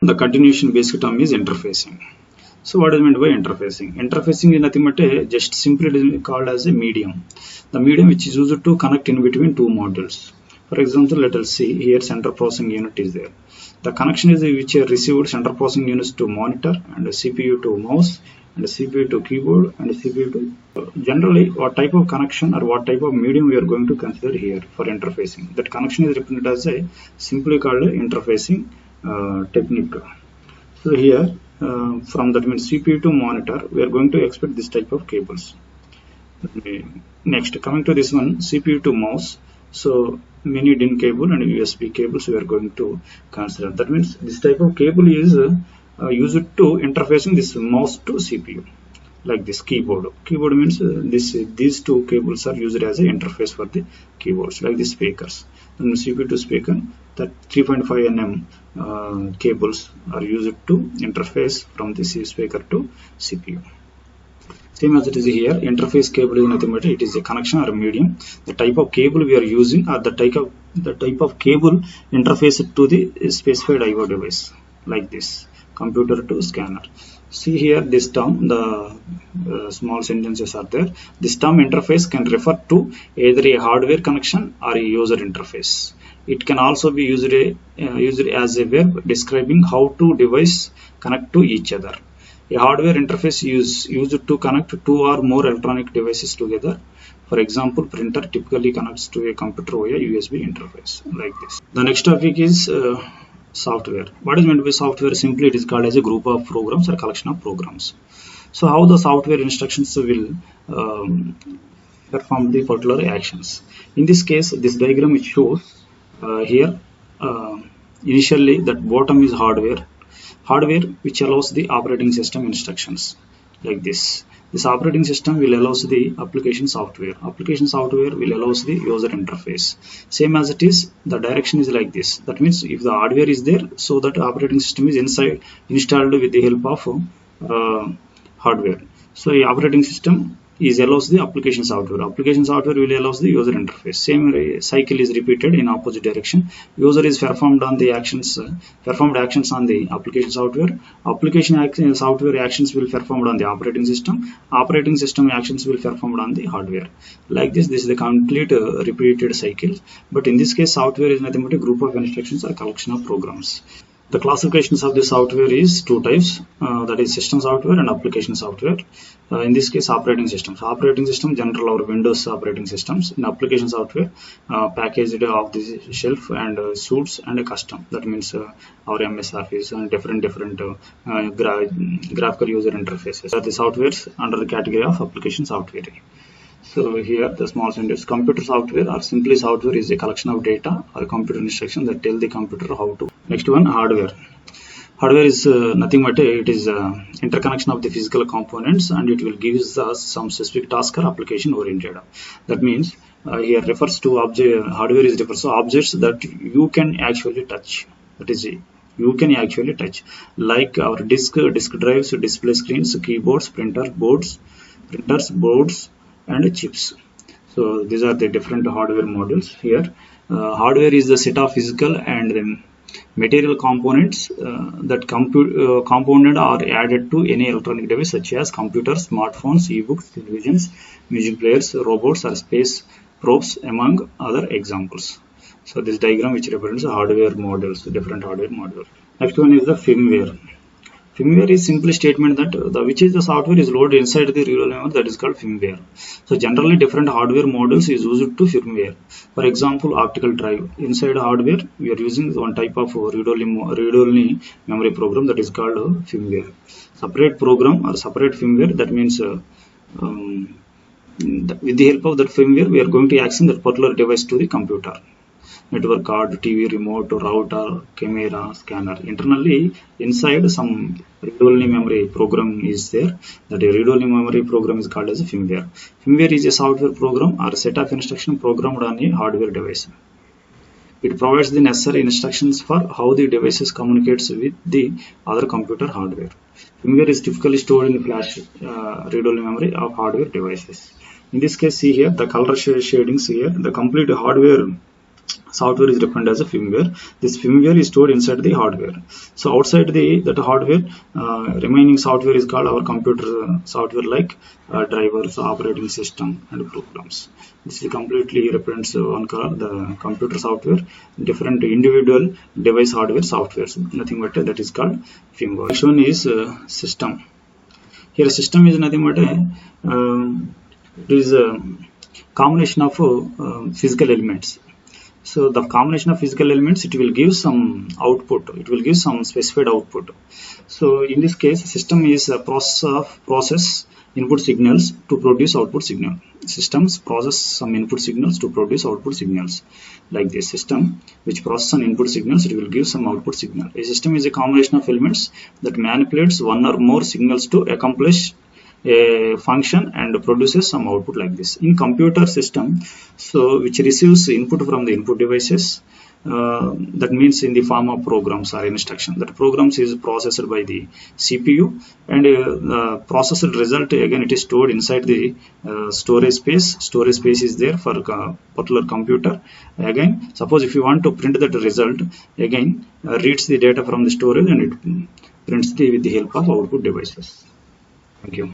the continuation basic term is interfacing. So what is meant by interfacing? Interfacing is nothing but just simply called as a medium. The medium which is used to connect in between two modules. For example, let us see here central processing unit is there. The connection is which are received central processing units to monitor and CPU to mouse and CPU to keyboard and CPU to generally what type of connection or what type of medium we are going to consider here for interfacing. That connection is represented as a simply called interfacing technique. So here from that means CPU to monitor we are going to expect this type of cables. Next coming to this one, CPU to mouse. So mini DIN cable and USB cables we are going to consider. That means this type of cable is used to interfacing this mouse to CPU, like this keyboard. Keyboard means these two cables are used as an interface for the keyboards, like the speakers. And CPU to speaker, that 3.5 nm cables are used to interface from the speaker to CPU. Same as it is here, interface cable is nothing but it is a connection or a medium. The type of cable we are using or the type of cable interface to the specified I/O device, like this computer to scanner. See here this term, the small sentences are there. This term interface can refer to either a hardware connection or a user interface. It can also be used as a verb describing how two devices connect to each other. A hardware interface is used to connect two or more electronic devices together. For example, printer typically connects to a computer via USB interface, like this. The next topic is software. What is meant by software? Simply it is called as a group of programs or collection of programs. So how the software instructions will perform the particular actions. In this case, this diagram it shows here initially that bottom is hardware which allows the operating system instructions, like this. This operating system will allows the application software will allows the user interface. Same as it is, the direction is like this. That means if the hardware is there, so that operating system is installed with the help of hardware. So the operating system allows the application software will allows the user interface. Same cycle is repeated in opposite direction. User is performed actions on the application software actions will performed on the operating system actions will performed on the hardware. Like this is the complete repeated cycle. But in this case, software is nothing but a group of instructions or collection of programs. The classifications of the software is two types, that is system software and application software. In this case, operating system general or Windows operating systems. In application software, packaged off the shelf and suits and a custom. That means our MS Office and different graphical user interfaces are the softwares under the category of application software. So here the small sentence, computer software or simply software is a collection of data or computer instructions that tell the computer how to. Next one, hardware. Hardware is nothing but it is interconnection of the physical components and it will give us some specific task or application oriented. That means here refers to hardware is refers to objects that you can actually touch. That is you can actually touch, like our disk drives, display screens, keyboards, printers, boards and chips. So these are the different hardware models here. Hardware is the set of physical and material components that compounded or added to any electronic device such as computers, smartphones, e-books, televisions, music players, robots or space probes, among other examples. So this diagram which represents hardware models, different hardware models. Next one is the firmware. Firmware is simply statement that which is the software is loaded inside the real memory, that is called firmware. So generally different hardware models is used to firmware. For example, optical drive. Inside hardware we are using one type of read-only memory program that is called firmware. Separate program or separate firmware, that means with the help of that firmware we are going to access that particular device to the computer. Network card, TV remote, router, camera, scanner. Internally inside some read-only memory program is there. That a read-only memory program is called as a firmware. Firmware is a software program or a set of instructions programmed on a hardware device. It provides the necessary instructions for how the devices communicates with the other computer hardware. Firmware is typically stored in flash read-only memory of hardware devices. In this case, see here the color shadings here. The complete hardware software is defined as a firmware. This firmware is stored inside the hardware. So outside that hardware, remaining software is called our computer software, like drivers, operating system, and programs. This is completely represents one color, the computer software. Different individual device hardware softwares, nothing but that is called firmware. Next one is system. Here system is nothing but it is a combination of physical elements. So the combination of physical elements, it will give some output, it will give some specified output. So in this case, system is a process input signals to produce output signal. Systems process some input signals to produce output signals. Like this system which process some input signals, it will give some output signal. A system is a combination of elements that manipulates one or more signals to accomplish a function and produces some output like this. In computer system, so which receives input from the input devices, that means in the form of programs or instruction. That programs is processed by the CPU, and processed result, again it is stored inside the storage space. Storage space is there for a particular computer. Again, suppose if you want to print that result, again reads the data from the storage and it prints with the help of output devices. Thank you.